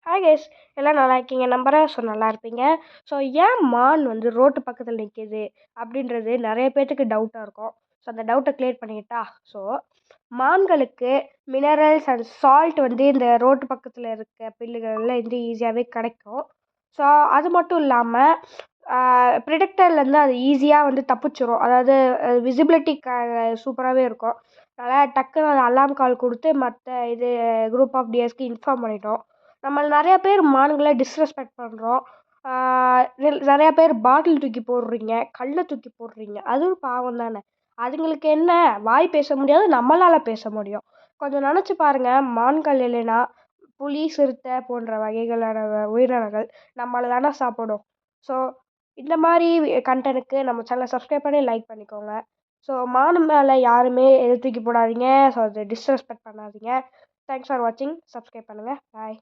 Hi guys, எல்லாம் நல்லா இருக்கீங்க நம்புறேன். ஸோ நல்லா இருப்பீங்க. ஸோ ஏன் மான் வந்து ரோட்டு பக்கத்தில் நிற்கிது அப்படின்றது நிறைய பேர்த்துக்கு டவுட்டாக இருக்கும். ஸோ அந்த டவுட்டை கிளியர் பண்ணிக்கிட்டா. ஸோ மான்களுக்கு மினரல்ஸ் அண்ட் சால்ட் வந்து இந்த ரோட்டு பக்கத்தில் இருக்க புல்லுகளில் வந்து ஈஸியாகவே கிடைக்கும். ஸோ அது மட்டும் இல்லாமல் ப்ரிடக்டர்லேருந்து அது ஈஸியாக வந்து தப்பிச்சிரும். அதாவது விசிபிலிட்டி சூப்பராகவே இருக்கும். அதனால் டக்குன்னு அது அலாம் கால் கொடுத்து மற்ற இது குரூப் ஆஃப் டியர்ஸ்க்கு இன்ஃபார்ம் பண்ணிட்டோம். நம்ம நிறையா பேர் மான்களை டிஸ்ரெஸ்பெக்ட் பண்ணுறோம். நிறையா பேர் பாட்டில் தூக்கி போடுறீங்க, கல்லை தூக்கி போடுறீங்க. அதுவும் பாவம் தானே. அதுங்களுக்கு என்ன, வாய் பேச முடியாது, நம்மளால் பேச முடியும். கொஞ்சம் நினச்சி பாருங்கள். மான்கள் இல்லைன்னா புலி, சிறுத்தை போன்ற வகைகளான உயிரினங்கள் நம்மளை தானே சாப்பிடும். ஸோ இந்த மாதிரி கண்டென்ட்டுக்கு நம்ம சேனலை சப்ஸ்கிரைப் பண்ணி லைக் பண்ணிக்கோங்க. ஸோ மான் மேலே யாருமே எது தூக்கி போடாதீங்க. ஸோ அது டிஸ்ரெஸ்பெக்ட் பண்ணாதீங்க. தேங்க்ஸ் ஃபார் வாட்சிங். சப்ஸ்கிரைப் பண்ணுங்கள். பாய்.